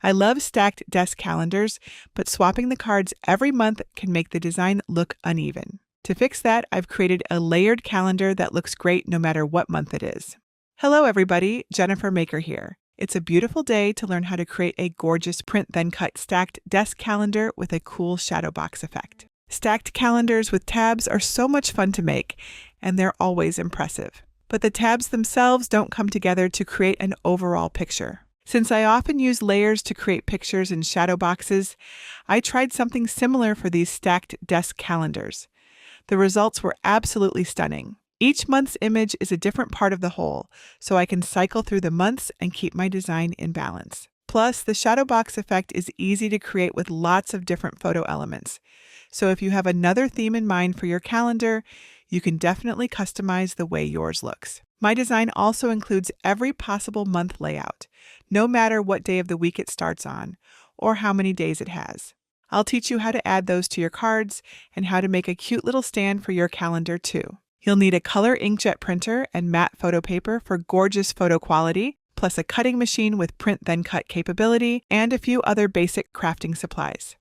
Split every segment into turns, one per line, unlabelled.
I love stacked desk calendars, but swapping the cards every month can make the design look uneven. To fix that, I've created a layered calendar that looks great no matter what month it is. Hello everybody, Jennifer Maker here. It's a beautiful day to learn how to create a gorgeous print-then-cut stacked desk calendar with a cool shadow box effect. Stacked calendars with tabs are so much fun to make, and they're always impressive. But the tabs themselves don't come together to create an overall picture. Since I often use layers to create pictures and shadow boxes, I tried something similar for these stacked desk calendars. The results were absolutely stunning. Each month's image is a different part of the whole, so I can cycle through the months and keep my design in balance. Plus, the shadow box effect is easy to create with lots of different photo elements. So if you have another theme in mind for your calendar, you can definitely customize the way yours looks. My design also includes every possible month layout, no matter what day of the week it starts on, or how many days it has. I'll teach you how to add those to your cards and how to make a cute little stand for your calendar too. You'll need a color inkjet printer and matte photo paper for gorgeous photo quality, plus a cutting machine with print-then-cut capability, and a few other basic crafting supplies.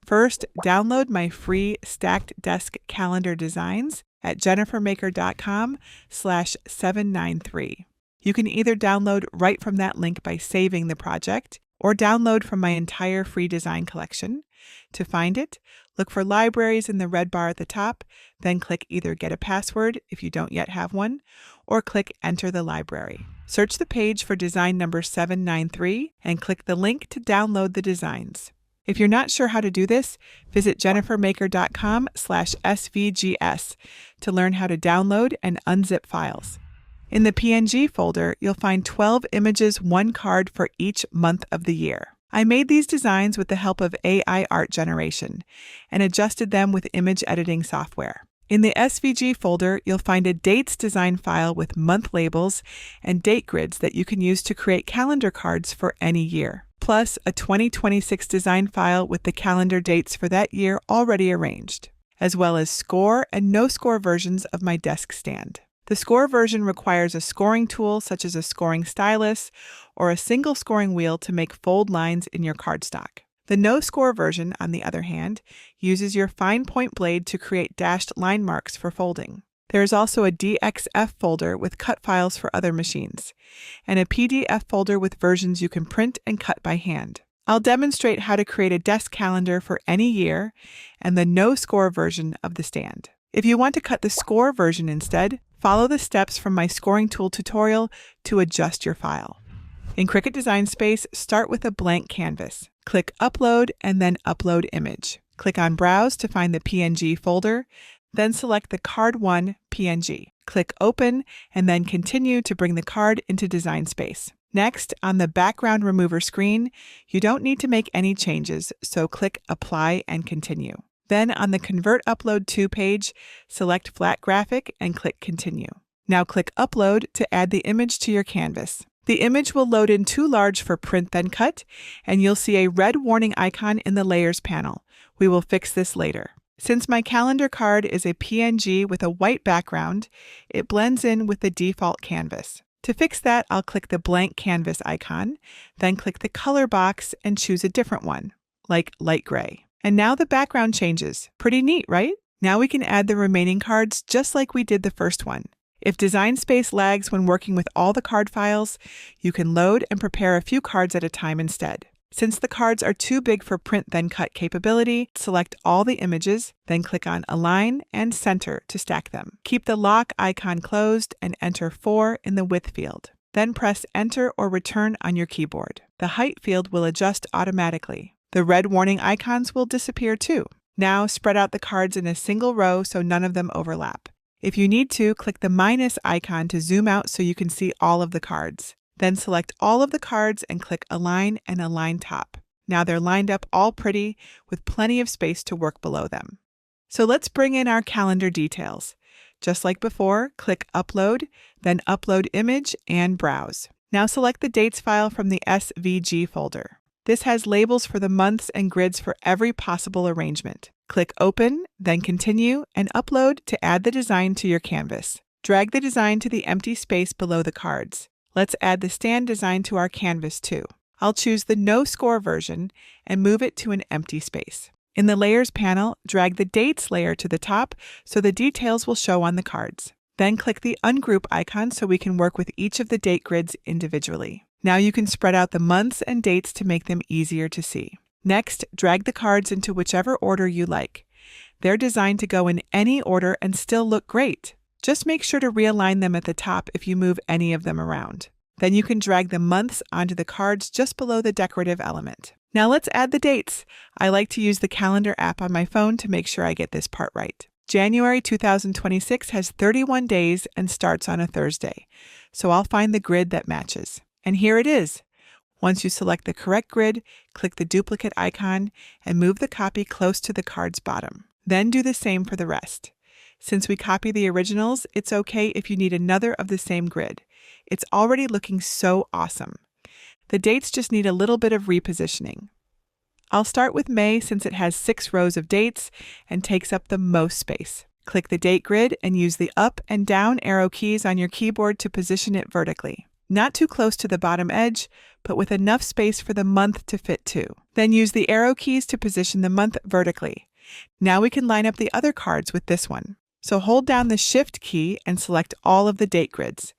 First, download my free stacked desk calendar designs at jennifermaker.com/793. You can either download right from that link by saving the project, or download from my entire free design collection. To find it, look for libraries in the red bar at the top, then click either Get a Password if you don't yet have one, or click Enter the library. Search the page for design number 793 and click the link to download the designs. If you're not sure how to do this, visit jennifermaker.com/svgs to learn how to download and unzip files. In the PNG folder, you'll find 12 images, one card for each month of the year. I made these designs with the help of AI art generation and adjusted them with image editing software. In the SVG folder, you'll find a dates design file with month labels and date grids that you can use to create calendar cards for any year, plus a 2026 design file with the calendar dates for that year already arranged, as well as score and no-score versions of my desk stand. The score version requires a scoring tool such as a scoring stylus or a single scoring wheel to make fold lines in your cardstock. The no-score version, on the other hand, uses your fine point blade to create dashed line marks for folding. There is also a DXF folder with cut files for other machines, and a PDF folder with versions you can print and cut by hand. I'll demonstrate how to create a desk calendar for any year and the no-score version of the stand. If you want to cut the score version instead, follow the steps from my scoring tool tutorial to adjust your file. In Cricut Design Space, start with a blank canvas. Click Upload and then Upload Image. Click on Browse to find the PNG folder, then select the Card 1 PNG. Click Open and then Continue to bring the card into Design Space. Next, on the Background Remover screen, you don't need to make any changes, so click Apply and Continue. Then on the Convert Upload To page, select Flat Graphic and click Continue. Now click Upload to add the image to your canvas. The image will load in too large for Print Then Cut, and you'll see a red warning icon in the Layers panel. We will fix this later. Since my calendar card is a PNG with a white background, it blends in with the default canvas. To fix that, I'll click the blank canvas icon, then click the color box and choose a different one, like light gray. And now the background changes. Pretty neat, right? Now we can add the remaining cards just like we did the first one. If Design Space lags when working with all the card files, you can load and prepare a few cards at a time instead. Since the cards are too big for Print Then Cut capability, select all the images, then click on Align and Center to stack them. Keep the lock icon closed and enter 4 in the width field. Then press Enter or Return on your keyboard. The height field will adjust automatically. The red warning icons will disappear too. Now spread out the cards in a single row so none of them overlap. If you need to, click the minus icon to zoom out so you can see all of the cards. Then select all of the cards and click Align and Align Top. Now they're lined up all pretty with plenty of space to work below them. So let's bring in our calendar details. Just like before, click Upload, then Upload Image and Browse. Now select the dates file from the SVG folder. This has labels for the months and grids for every possible arrangement. Click Open, then Continue, and Upload to add the design to your canvas. Drag the design to the empty space below the cards. Let's add the stand design to our canvas too. I'll choose the no score version and move it to an empty space. In the Layers panel, drag the Dates layer to the top so the details will show on the cards. Then click the Ungroup icon so we can work with each of the date grids individually. Now you can spread out the months and dates to make them easier to see. Next, drag the cards into whichever order you like. They're designed to go in any order and still look great. Just make sure to realign them at the top if you move any of them around. Then you can drag the months onto the cards just below the decorative element. Now let's add the dates. I like to use the calendar app on my phone to make sure I get this part right. January 2026 has 31 days and starts on a Thursday, so I'll find the grid that matches. And here it is. Once you select the correct grid, click the duplicate icon and move the copy close to the card's bottom. Then do the same for the rest. Since we copy the originals, it's okay if you need another of the same grid. It's already looking so awesome. The dates just need a little bit of repositioning. I'll start with May since it has 6 rows of dates and takes up the most space. Click the date grid and use the up and down arrow keys on your keyboard to position it vertically. Not too close to the bottom edge, but with enough space for the month to fit too. Then use the arrow keys to position the month vertically. Now we can line up the other cards with this one. So hold down the Shift key and select all of the date grids.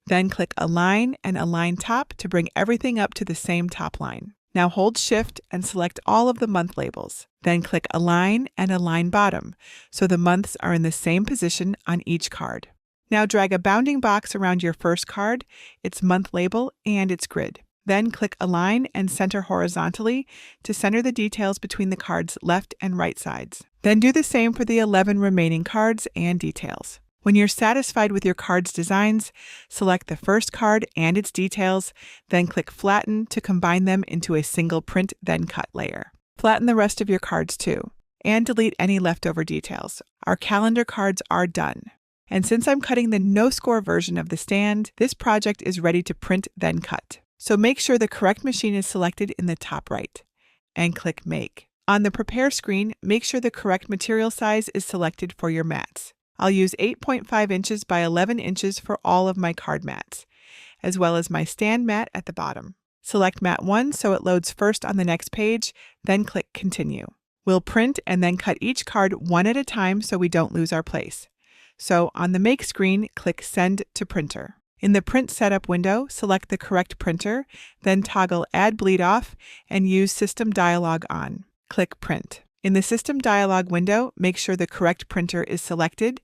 Then click Align and Align Top to bring everything up to the same top line. Now hold Shift and select all of the month labels. Then click Align and Align Bottom, so the months are in the same position on each card. Now drag a bounding box around your first card, its month label, and its grid. Then click Align and Center horizontally to center the details between the card's left and right sides. Then do the same for the 11 remaining cards and details. When you're satisfied with your card's designs, select the first card and its details, then click Flatten to combine them into a single Print Then Cut layer. Flatten the rest of your cards too, and delete any leftover details. Our calendar cards are done. And since I'm cutting the no-score version of the stand, this project is ready to print then cut. So make sure the correct machine is selected in the top right, and click Make. On the Prepare screen, make sure the correct material size is selected for your mats. I'll use 8.5 inches by 11 inches for all of my card mats, as well as my stand mat at the bottom. Select Mat 1 so it loads first on the next page, then click Continue. We'll print and then cut each card one at a time so we don't lose our place. So on the Make screen, click Send to Printer. In the Print Setup window, select the correct printer, then toggle Add Bleed Off and use System Dialog on. Click Print. In the System Dialog window, make sure the correct printer is selected,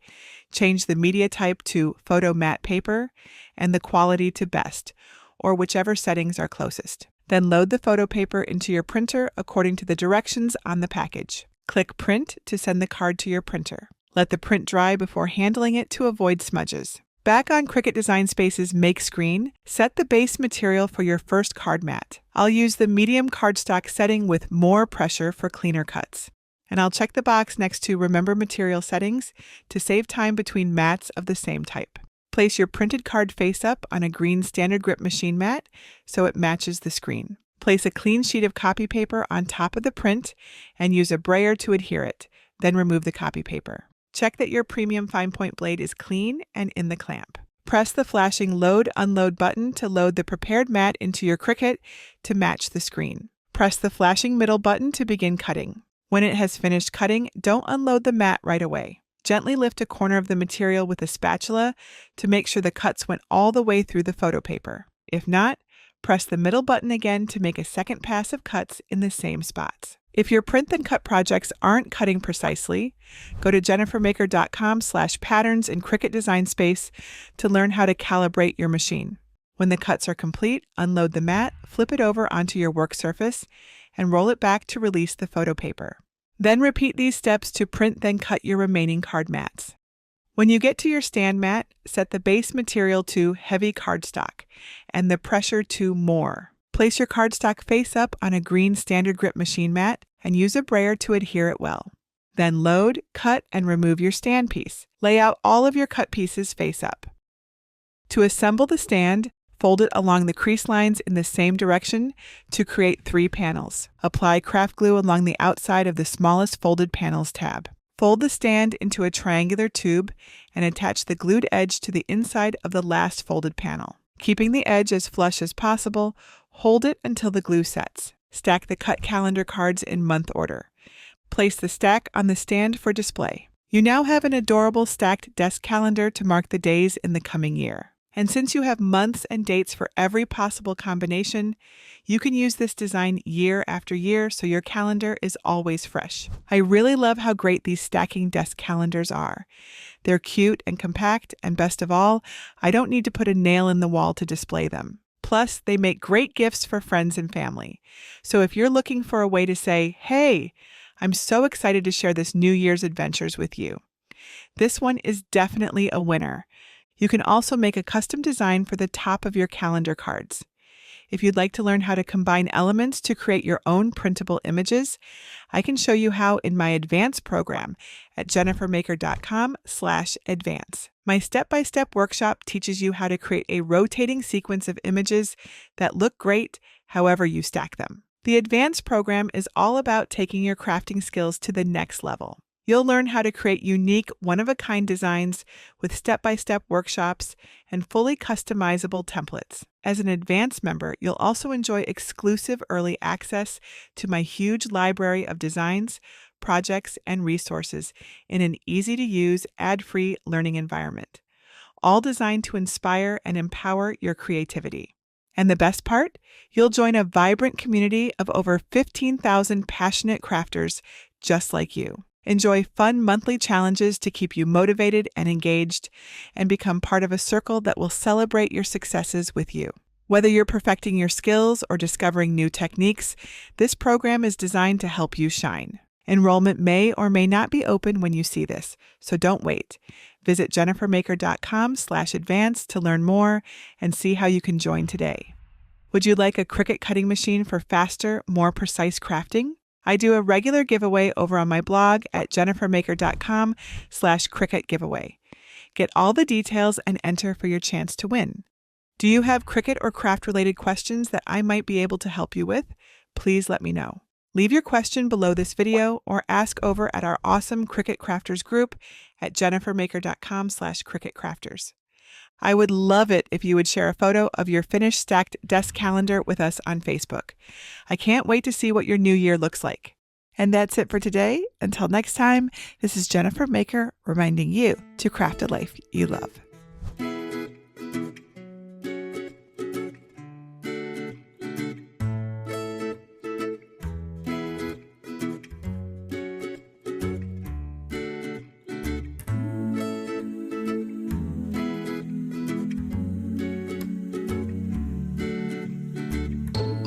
change the media type to Photo Matte Paper, and the quality to Best, or whichever settings are closest. Then load the photo paper into your printer according to the directions on the package. Click Print to send the card to your printer. Let the print dry before handling it to avoid smudges. Back on Cricut Design Space's Make screen, set the base material for your first card mat. I'll use the medium cardstock setting with more pressure for cleaner cuts. And I'll check the box next to Remember Material Settings to save time between mats of the same type. Place your printed card face up on a green standard grip machine mat so it matches the screen. Place a clean sheet of copy paper on top of the print and use a brayer to adhere it, then remove the copy paper. Check that your premium fine point blade is clean and in the clamp. Press the flashing Load/Unload button to load the prepared mat into your Cricut to match the screen. Press the flashing middle button to begin cutting. When it has finished cutting, don't unload the mat right away. Gently lift a corner of the material with a spatula to make sure the cuts went all the way through the photo paper. If not, press the middle button again to make a second pass of cuts in the same spots. If your print then cut projects aren't cutting precisely, go to jennifermaker.com/patterns in Cricut Design Space to learn how to calibrate your machine. When the cuts are complete, unload the mat, flip it over onto your work surface, and roll it back to release the photo paper. Then repeat these steps to print then cut your remaining card mats. When you get to your stand mat, set the base material to Heavy Cardstock and the pressure to More. Place your cardstock face up on a green standard grip machine mat and use a brayer to adhere it well. Then load, cut, and remove your stand piece. Lay out all of your cut pieces face up. To assemble the stand, fold it along the crease lines in the same direction to create 3 panels. Apply craft glue along the outside of the smallest folded panels tab. Fold the stand into a triangular tube and attach the glued edge to the inside of the last folded panel. Keeping the edge as flush as possible, Hold it until the glue sets. Stack the cut calendar cards in month order. Place the stack on the stand for display. You now have an adorable stacked desk calendar to mark the days in the coming year. And since you have months and dates for every possible combination, you can use this design year after year so your calendar is always fresh. I really love how great these stacking desk calendars are. They're cute and compact, and best of all, I don't need to put a nail in the wall to display them. Plus, they make great gifts for friends and family. So if you're looking for a way to say, hey, I'm so excited to share this New Year's adventures with you, this one is definitely a winner. You can also make a custom design for the top of your calendar cards. If you'd like to learn how to combine elements to create your own printable images, I can show you how in my advanced program at jennifermaker.com/advance. My step-by-step workshop teaches you how to create a rotating sequence of images that look great however you stack them. The advanced program is all about taking your crafting skills to the next level. You'll learn how to create unique, one-of-a-kind designs with step-by-step workshops and fully customizable templates. As an advanced member, you'll also enjoy exclusive early access to my huge library of designs, projects, and resources in an easy-to-use, ad-free learning environment, all designed to inspire and empower your creativity. And the best part? You'll join a vibrant community of over 15,000 passionate crafters just like you. Enjoy fun monthly challenges to keep you motivated and engaged, and become part of a circle that will celebrate your successes with you. Whether you're perfecting your skills or discovering new techniques, this program is designed to help you shine. Enrollment may or may not be open when you see this, so don't wait. Visit jennifermaker.com/advance to learn more and see how you can join today. Would you like a Cricut cutting machine for faster, more precise crafting? I do a regular giveaway over on my blog at jennifermaker.com/Cricut giveaway. Get all the details and enter for your chance to win. Do you have Cricut or craft-related questions that I might be able to help you with? Please let me know. Leave your question below this video or ask over at our awesome Cricut Crafters group at jennifermaker.com/Cricut Crafters. I would love it if you would share a photo of your finished stacked desk calendar with us on Facebook. I can't wait to see what your new year looks like. And that's it for today. Until next time, this is Jennifer Maker reminding you to craft a life you love.